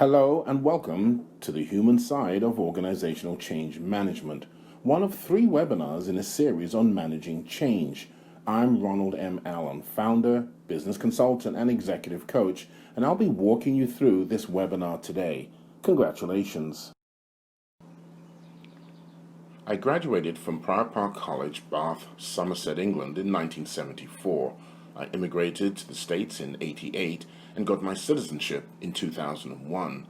Hello and welcome to the human side of organizational change management, one of 3 webinars in a series on managing change. I'm Ronald M. Allen, founder, business consultant, and executive coach, and I'll be walking you through this webinar today. Congratulations. I graduated from Prior Park College, Bath, Somerset, England in 1974. I immigrated to the States in '88 and got my citizenship in 2001.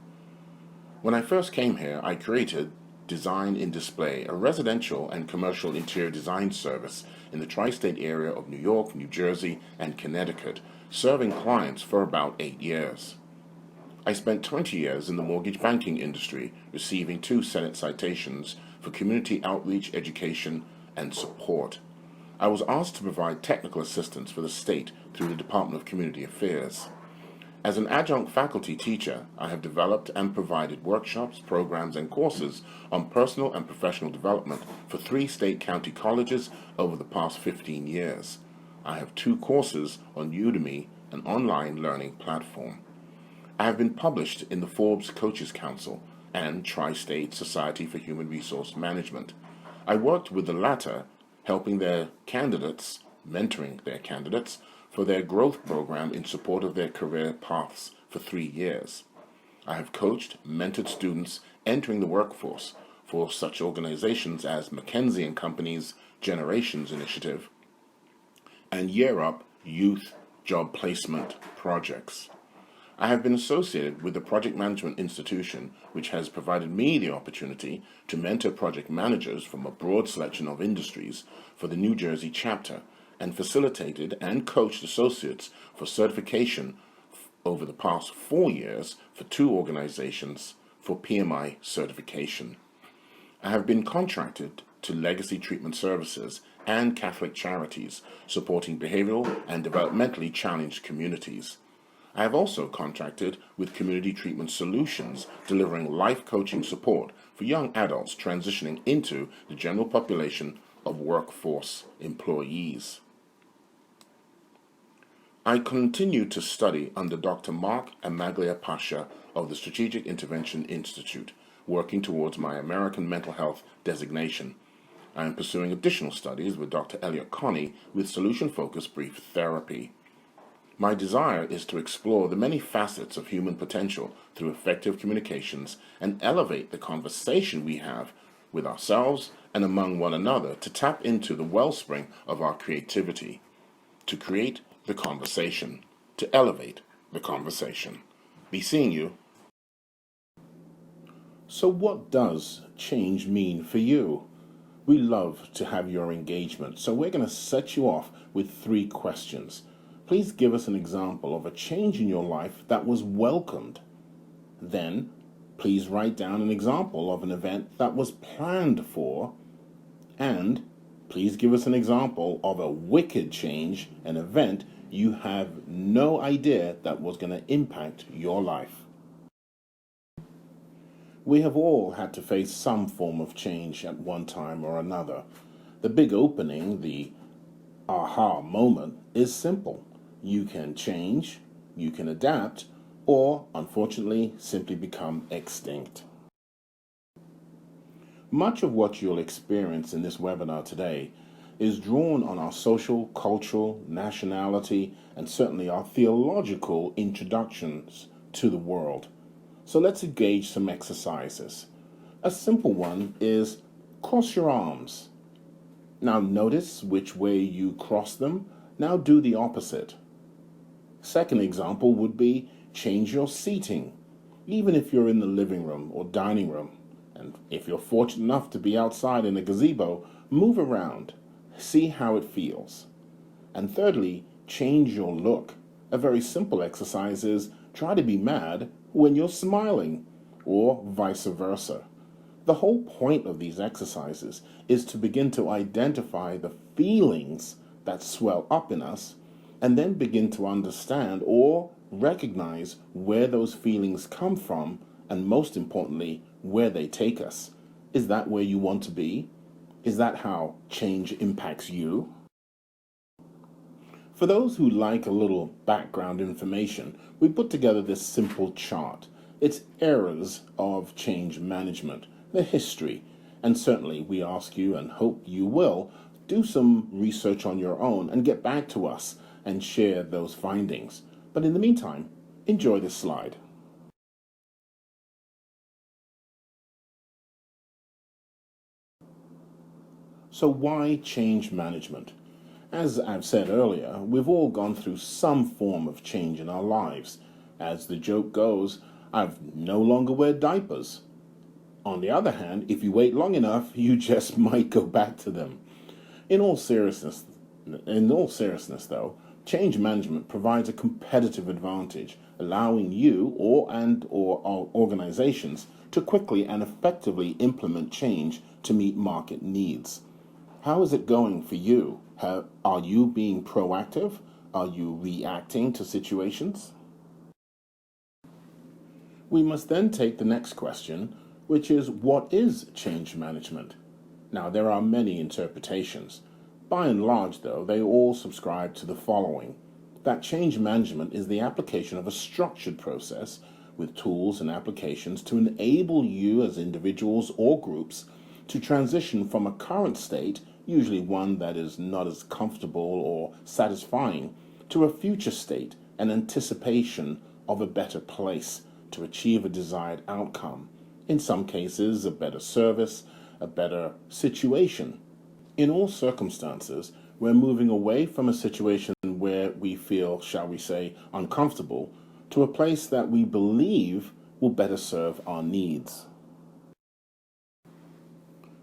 When I first came here, I created Design in Display, a residential and commercial interior design service in the tri-state area of New York, New Jersey, and Connecticut, serving clients for about 8 years. I spent 20 years in the mortgage banking industry, receiving 2 Senate citations for community outreach, education, and support. I was asked to provide technical assistance for the state through the Department of Community Affairs. As an adjunct faculty teacher, I have developed and provided workshops, programs, and courses on personal and professional development for 3 state county colleges over the past 15 years. I have 2 courses on Udemy, an online learning platform. I have been published in the Forbes Coaches Council and Tri-State Society for Human Resource Management. I worked with the latter, helping their candidates, mentoring their candidates, for their growth program in support of their career paths for 3 years. I have coached, mentored students entering the workforce for such organizations as McKinsey & Company's Generations Initiative and Year Up Youth Job Placement Projects. I have been associated with the Project Management Institution, which has provided me the opportunity to mentor project managers from a broad selection of industries for the New Jersey chapter, and facilitated and coached associates for certification over the past 4 years for 2 organizations for PMI certification. I have been contracted to Legacy Treatment Services and Catholic Charities, supporting behavioral and developmentally challenged communities. I have also contracted with Community Treatment Solutions, delivering life coaching support for young adults transitioning into the general population of workforce employees. I continue to study under Dr. Mark Amaglia Pasha of the Strategic Intervention Institute, working towards my American Mental Health designation. I am pursuing additional studies with Dr. Elliot Connie with solution-focused brief therapy. My desire is to explore the many facets of human potential through effective communications and elevate the conversation we have with ourselves and among one another to tap into the wellspring of our creativity, to create the conversation, to elevate the conversation. Be seeing you. So what does change mean for you? We love to have your engagement, so we're going to set you off with 3 questions. Please give us an example of a change in your life that was welcomed. Then, please write down an example of an event that was planned for. And please give us an example of a wicked change, an event you have no idea that was going to impact your life. We have all had to face some form of change at one time or another. The big opening, the aha moment, is simple. You can change, you can adapt, or, unfortunately, simply become extinct. Much of what you'll experience in this webinar today is drawn on our social, cultural, nationality, and certainly our theological introductions to the world. So let's engage some exercises. A simple one is cross your arms. Now notice which way you cross them. Now do the opposite. Second example would be change your seating, even if you're in the living room or dining room. And if you're fortunate enough to be outside in a gazebo, move around, see how it feels. And thirdly, change your look. A very simple exercise is try to be mad when you're smiling, or vice versa. The whole point of these exercises is to begin to identify the feelings that swell up in us, and then begin to understand or recognize where those feelings come from, and most importantly, where they take us. Is that where you want to be? Is that how change impacts you? For those who like a little background information, we put together this simple chart. its errors of change management, the history, and certainly we ask you and hope you will do some research on your own and get back to us and share those findings. But in the meantime, enjoy this slide. So why change management? As I've said earlier, we've all gone through some form of change in our lives. As the joke goes, I've no longer wear diapers. On the other hand, if you wait long enough, you just might go back to them. In all seriousness, though, change management provides a competitive advantage, allowing you or organizations to quickly and effectively implement change to meet market needs. How is it going for you? Are you being proactive? Are you reacting to situations? We must then take the next question, which is, what is change management? Now, there are many interpretations. By and large, though, they all subscribe to the following: that change management is the application of a structured process with tools and applications to enable you as individuals or groups to transition from a current state, usually one that is not as comfortable or satisfying, to a future state, an anticipation of a better place to achieve a desired outcome. In some cases, a better service, a better situation. In all circumstances, we're moving away from a situation where we feel, shall we say, uncomfortable, to a place that we believe will better serve our needs.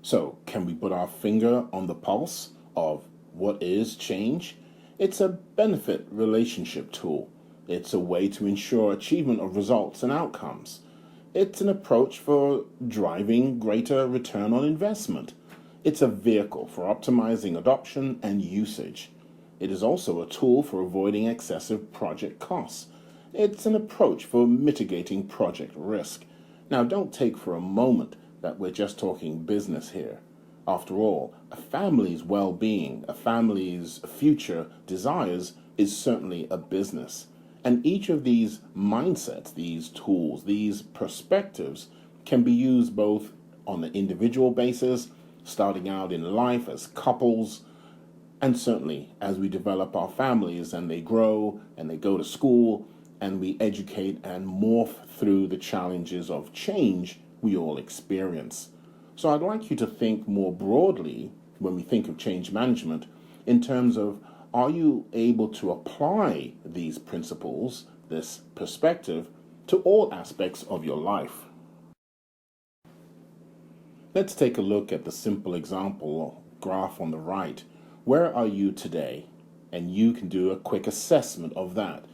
So, can we put our finger on the pulse of what is change? It's a benefit relationship tool. It's a way to ensure achievement of results and outcomes. It's an approach for driving greater return on investment. It's a vehicle for optimizing adoption and usage. It is also a tool for avoiding excessive project costs. It's an approach for mitigating project risk. Now, don't take for a moment that we're just talking business here. After all, a family's well-being, a family's future desires is certainly a business. And each of these mindsets, these tools, these perspectives can be used both on an individual basis, starting out in life as couples, and certainly as we develop our families and they grow and they go to school and we educate and morph through the challenges of change we all experience. So I'd like you to think more broadly when we think of change management in terms of, are you able to apply these principles, this perspective, to all aspects of your life? Let's take a look at the simple example graph on the right. Where are you today? And you can do a quick assessment of that.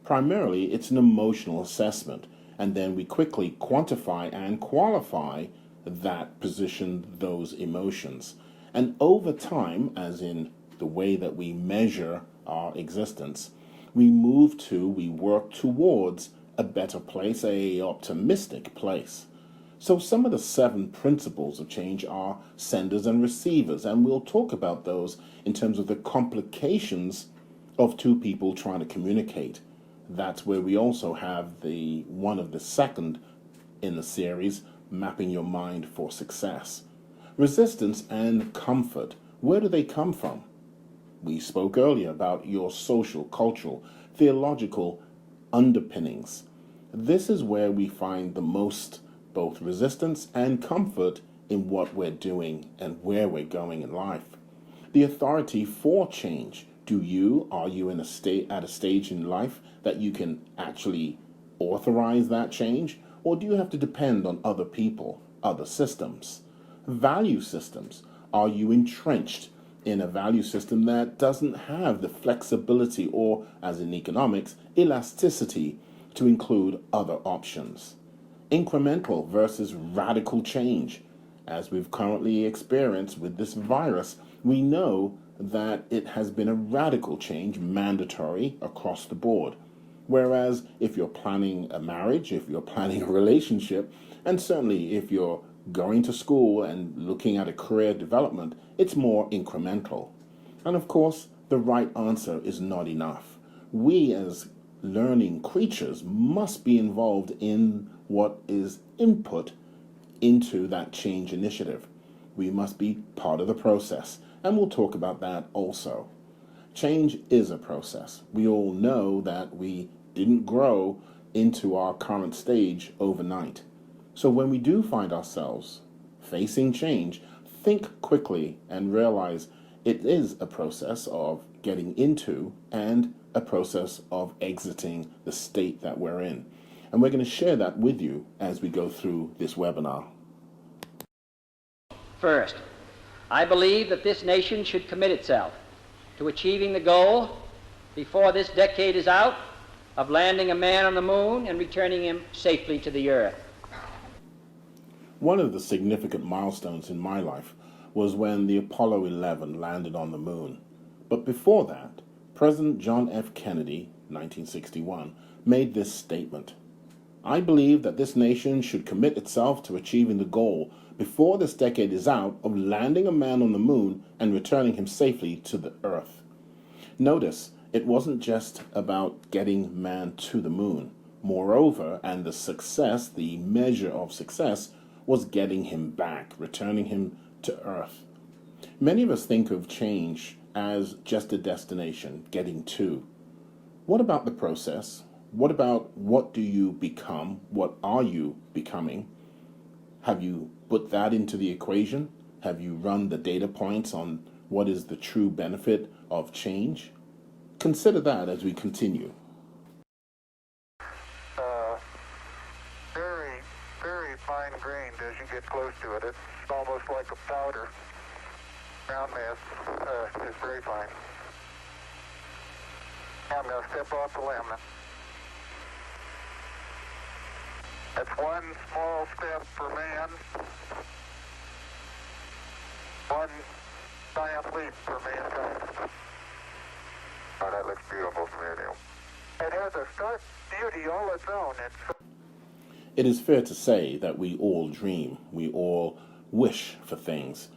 Primarily, it's an emotional assessment, and then we quickly quantify and qualify that position, those emotions. And over time, as in the way that we measure our existence, we work towards a better place, a optimistic place. So some of the 7 principles of change are senders and receivers, and we'll talk about those in terms of the complications of two people trying to communicate. That's where we also have one of the second in the series, mapping your mind for success. Resistance and comfort, where do they come from? We spoke earlier about your social, cultural, theological underpinnings. This is where we find the most both resistance and comfort in what we're doing and where we're going in life. The authority for change. Are you at a stage in life that you can actually authorize that change? Or do you have to depend on other people, other systems? Value systems. Are you entrenched in a value system that doesn't have the flexibility or, as in economics, elasticity to include other options? Incremental versus radical change. As we've currently experienced with this virus, we know that it has been a radical change, mandatory across the board. Whereas if you're planning a marriage, if you're planning a relationship, and certainly if you're going to school and looking at a career development, it's more incremental. And of course, the right answer is not enough. We as learning creatures must be involved in what is input into that change initiative. We must be part of the process, and we'll talk about that also. Change is a process. We all know that we didn't grow into our current stage overnight. So when we do find ourselves facing change, think quickly and realize it is a process of getting into and a process of exiting the state that we're in. And we're going to share that with you as we go through this webinar. First, I believe that this nation should commit itself to achieving the goal before this decade is out of landing a man on the moon and returning him safely to the earth. One of the significant milestones in my life was when the Apollo 11 landed on the moon. But before that, President John F. Kennedy, 1961, made this statement: I believe that this nation should commit itself to achieving the goal before this decade is out of landing a man on the moon and returning him safely to the earth. Notice, it wasn't just about getting man to the moon. Moreover, and the success, the measure of success, was getting him back, returning him to earth. Many of us think of change as just a destination, getting to. What about the process? What about what do you become? What are you becoming? Have you put that into the equation? Have you run the data points on what is the true benefit of change? Consider that as we continue. Very, very fine grained as you get close to it. It's almost like a powder. Ground mass is very fine. I'm going to step off the limb. That's one small step for man, one giant leap for mankind. Oh, that looks beautiful from here, Neil. It has a stark beauty all its own. It is fair to say that we all dream, we all wish for things.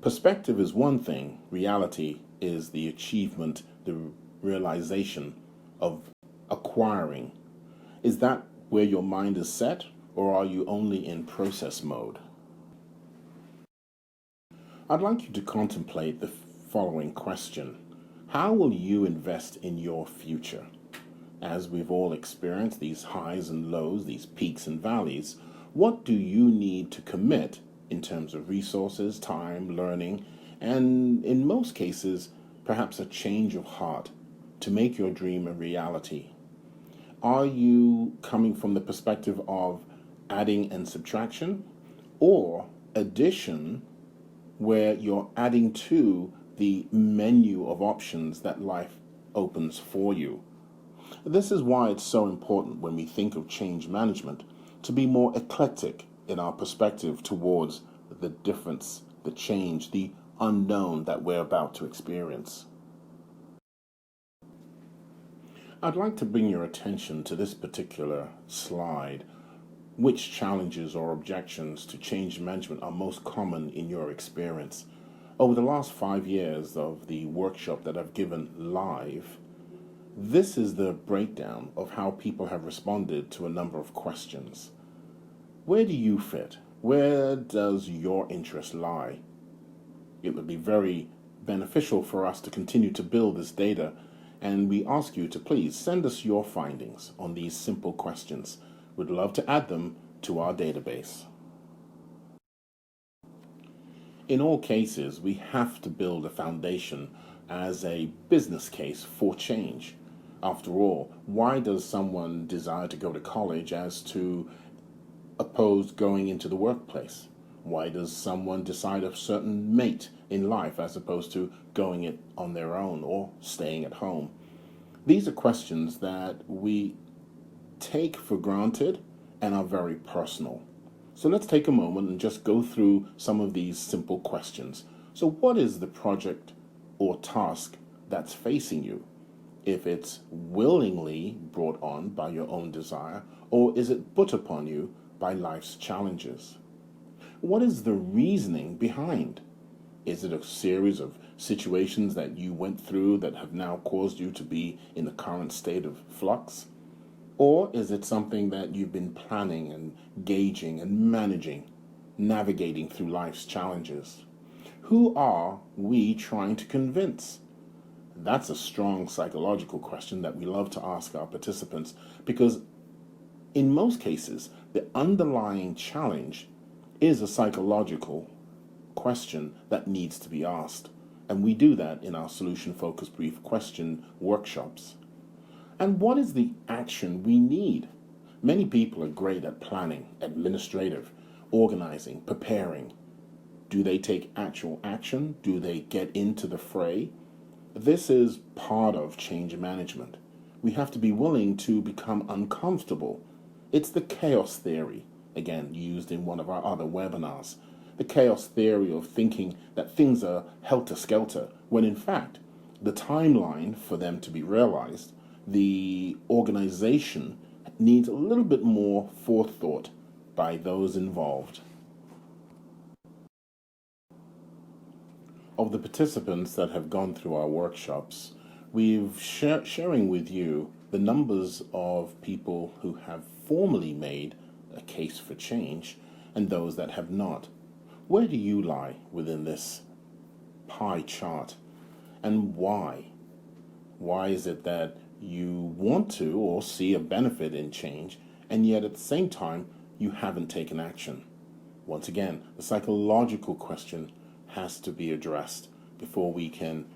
Perspective is one thing, reality is the achievement, the realization of acquiring. Is that where your mind is set, or are you only in process mode? I'd like you to contemplate the following question. How will you invest in your future? As we've all experienced these highs and lows, these peaks and valleys, what do you need to commit in terms of resources, time, learning, and in most cases, perhaps a change of heart to make your dream a reality? Are you coming from the perspective of adding and subtraction, or addition, where you're adding to the menu of options that life opens for you? This is why it's so important when we think of change management to be more eclectic in our perspective towards the difference, the change, the unknown that we're about to experience. I'd like to bring your attention to this particular slide. Which challenges or objections to change management are most common in your experience? Over the last 5 years of the workshop that I've given live, this is the breakdown of how people have responded to a number of questions. Where do you fit? Where does your interest lie? It would be very beneficial for us to continue to build this data, and we ask you to please send us your findings on these simple questions. We'd love to add them to our database. In all cases, we have to build a foundation as a business case for change. After all, why does someone desire to go to college as to oppose going into the workplace? Why does someone decide a certain mate in life as opposed to going it on their own or staying at home? These are questions that we take for granted and are very personal. So let's take a moment and just go through some of these simple questions. So what is the project or task that's facing you? If it's willingly brought on by your own desire, or is it put upon you by life's challenges? What is the reasoning behind? Is it a series of situations that you went through that have now caused you to be in the current state of flux? Or is it something that you've been planning and gauging and managing, navigating through life's challenges? Who are we trying to convince? That's a strong psychological question that we love to ask our participants because in most cases, the underlying challenge is a psychological question that needs to be asked. And we do that in our solution focused brief question workshops. And what is the action we need? Many people are great at planning, administrative, organizing, preparing. Do they take actual action? Do they get into the fray? This is part of change management. We have to be willing to become uncomfortable. It's the chaos theory, again used in one of our other webinars. The chaos theory of thinking that things are helter-skelter, when in fact, the timeline for them to be realized, the organization needs a little bit more forethought by those involved. Of the participants that have gone through our workshops, we've sharing with you the numbers of people who have formally made a case for change and those that have not. Where do you lie within this pie chart, and why? Why is it that you want to or see a benefit in change, and yet at the same time you haven't taken action? Once again, the psychological question has to be addressed before we can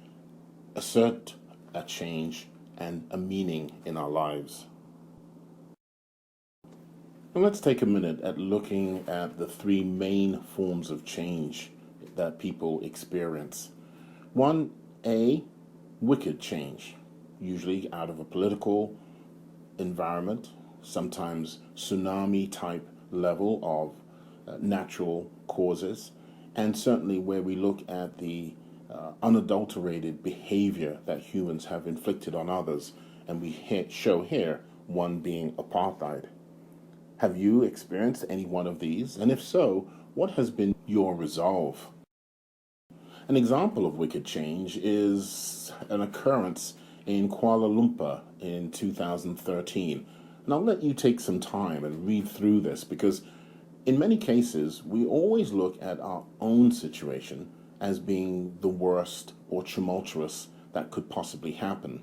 assert a change and a meaning in our lives. And let's take a minute at looking at the three main forms of change that people experience. 1A, wicked change, usually out of a political environment, sometimes tsunami type level of natural causes, and certainly where we look at the unadulterated behavior that humans have inflicted on others, and we show here one being apartheid. Have you experienced any one of these? And if so, what has been your resolve? An example of wicked change is an occurrence in Kuala Lumpur in 2013. And I'll let you take some time and read through this because in many cases, we always look at our own situation as being the worst or tumultuous that could possibly happen.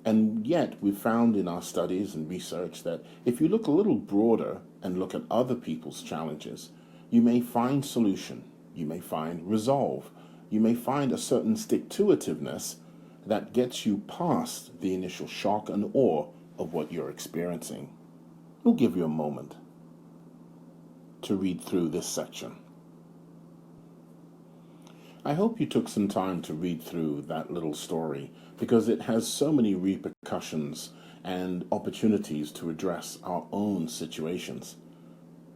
And yet, we've found in our studies and research that if you look a little broader and look at other people's challenges, you may find solution, you may find resolve, you may find a certain stick-to-itiveness that gets you past the initial shock and awe of what you're experiencing. We'll give you a moment to read through this section. I hope you took some time to read through that little story because it has so many repercussions and opportunities to address our own situations.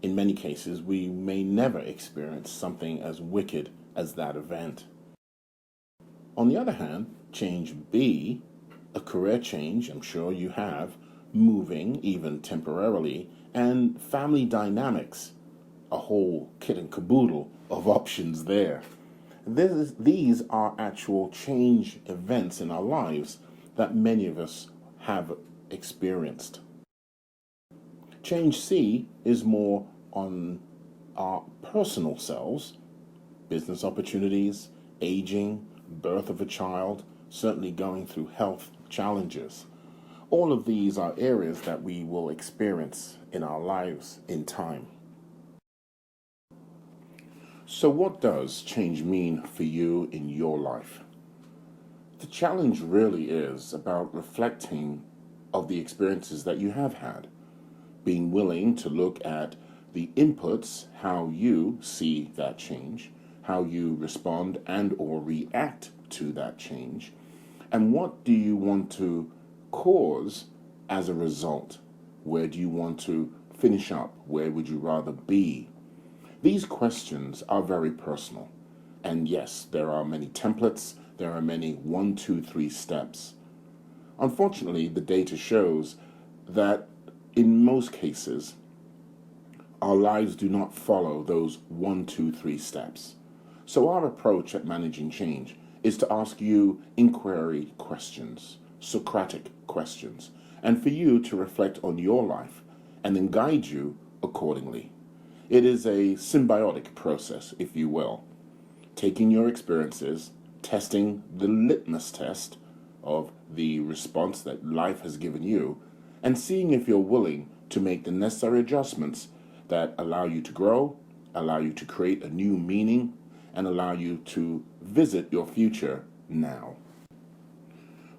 In many cases, we may never experience something as wicked as that event. On the other hand, change B, a career change, I'm sure you have, moving, even temporarily, and family dynamics, a whole kit and caboodle of options there. These are actual change events in our lives that many of us have experienced. Change C is more on our personal selves, business opportunities, aging, birth of a child, certainly going through health challenges. All of these are areas that we will experience in our lives in time. So what does change mean for you in your life? The challenge really is about reflecting of the experiences that you have had, being willing to look at the inputs, how you see that change, how you respond and or react to that change, and what do you want to cause as a result? Where do you want to finish up? Where would you rather be? These questions are very personal. And yes, there are many templates, there are many 1, 2, 3 steps. Unfortunately, the data shows that in most cases, our lives do not follow those 1, 2, 3 steps. So our approach at managing change is to ask you inquiry questions, Socratic questions, and for you to reflect on your life and then guide you accordingly. It is a symbiotic process, if you will, taking your experiences, testing the litmus test of the response that life has given you, and seeing if you're willing to make the necessary adjustments that allow you to grow, allow you to create a new meaning, and allow you to visit your future now.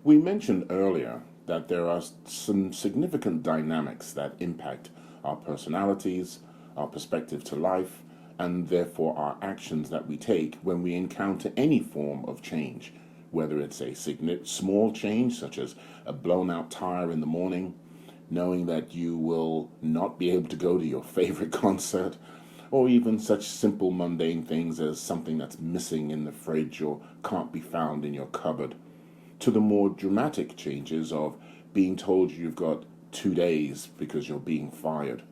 We mentioned earlier that there are some significant dynamics that impact our personalities, our perspective to life, and therefore our actions that we take when we encounter any form of change, whether it's a small change such as a blown out tire in the morning, knowing that you will not be able to go to your favorite concert, or even such simple mundane things as something that's missing in the fridge or can't be found in your cupboard, to the more dramatic changes of being told you've got 2 days because you're being fired,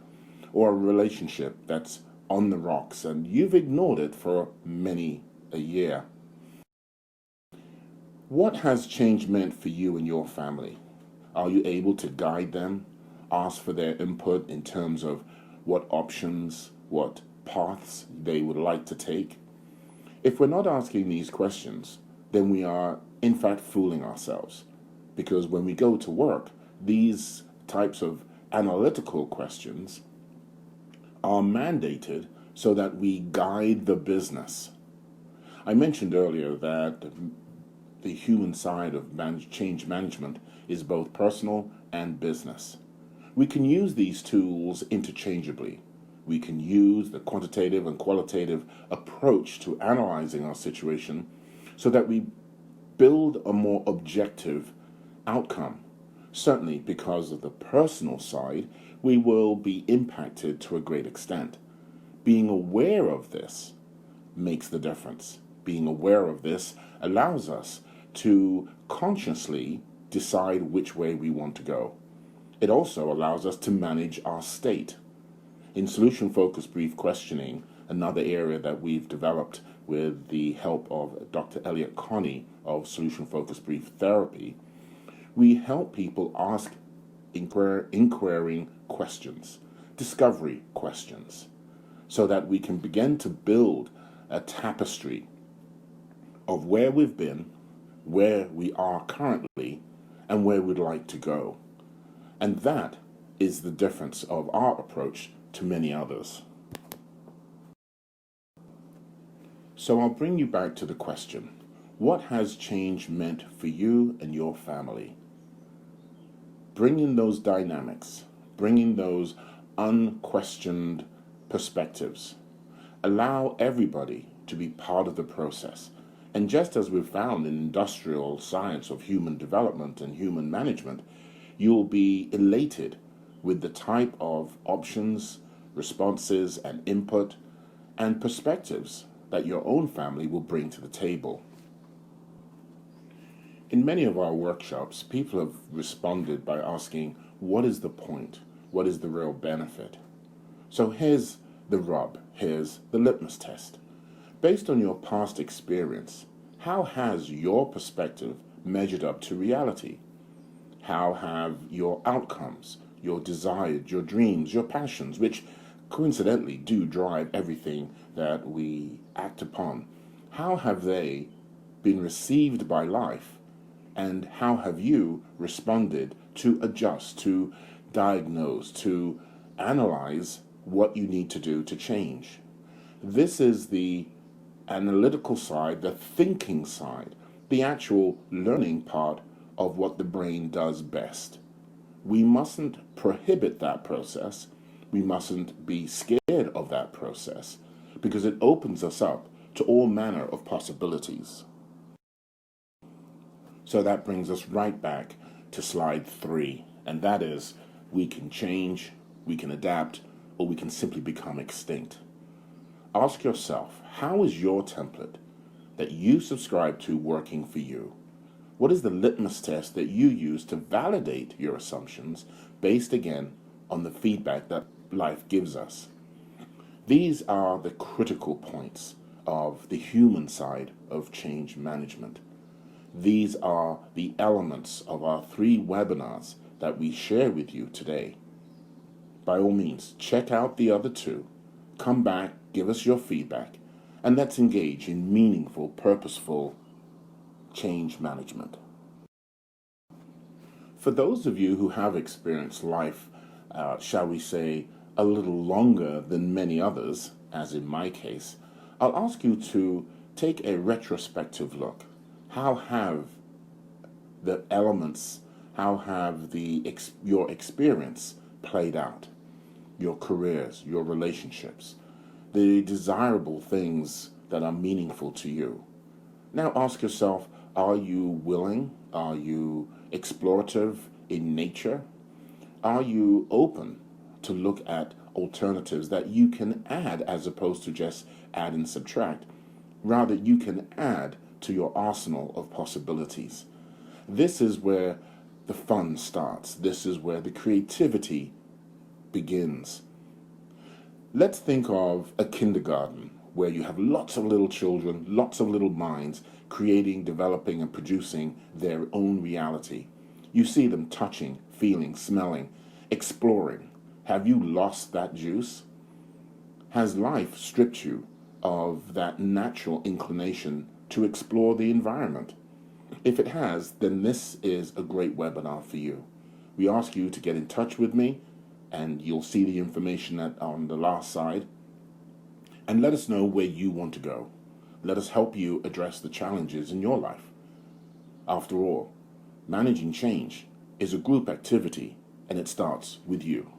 or a relationship that's on the rocks and you've ignored it for many a year. What has change meant for you and your family? Are you able to guide them, ask for their input in terms of what options, what paths they would like to take? If we're not asking these questions, then we are in fact fooling ourselves, because when we go to work, these types of analytical questions are mandated so that we guide the business. I mentioned earlier that the human side of change management is both personal and business. We can use these tools interchangeably. We can use the quantitative and qualitative approach to analyzing our situation so that we build a more objective outcome. Certainly, because of the personal side, we will be impacted to a great extent. Being aware of this makes the difference. Being aware of this allows us to consciously decide which way we want to go. It also allows us to manage our state. In solution-focused brief questioning, another area that we've developed with the help of Dr. Elliot Connie of Solution-Focused Brief Therapy, we help people ask inquiring questions, discovery questions, so that we can begin to build a tapestry of where we've been, where we are currently, and where we'd like to go. And that is the difference of our approach to many others. So I'll bring you back to the question, what has change meant for you and your family? Bring in those dynamics, bring in those unquestioned perspectives. Allow everybody to be part of the process. And just as we've found in industrial science of human development and human management, you'll be elated with the type of options, responses, and input and perspectives that your own family will bring to the table. In many of our workshops, people have responded by asking, what is the point? What is the real benefit? So here's the rub, here's the litmus test. Based on your past experience, how has your perspective measured up to reality? How have your outcomes, your desires, your dreams, your passions, which coincidentally do drive everything that we act upon, how have they been received by life? And how have you responded to adjust, to diagnose, to analyze what you need to do to change? This is the analytical side, the thinking side, the actual learning part of what the brain does best. We mustn't prohibit that process. We mustn't be scared of that process because it opens us up to all manner of possibilities. So that brings us right back to slide 3, and that is, we can change, we can adapt, or we can simply become extinct. Ask yourself, how is your template that you subscribe to working for you? What is the litmus test that you use to validate your assumptions based, again, on the feedback that life gives us? These are the critical points of the human side of change management. These are the elements of our 3 webinars that we share with you today. By all means, check out the other 2, come back, give us your feedback, and let's engage in meaningful, purposeful change management. For those of you who have experienced life, shall we say, a little longer than many others, as in my case, I'll ask you to take a retrospective look. How have the elements, how have your experience played out? Your careers, your relationships, the desirable things that are meaningful to you. Now ask yourself, are you willing? Are you explorative in nature? Are you open to look at alternatives that you can add as opposed to just add and subtract? Rather, you can add to your arsenal of possibilities. This is where the fun starts. This is where the creativity begins. Let's think of a kindergarten where you have lots of little children, lots of little minds creating, developing, and producing their own reality. You see them touching, feeling, smelling, exploring. Have you lost that juice? Has life stripped you of that natural inclination to explore the environment? If it has, then this is a great webinar for you. We ask you to get in touch with me, and you'll see the information on the last side, and let us know where you want to go. Let us help you address the challenges in your life. After all, managing change is a group activity, and it starts with you.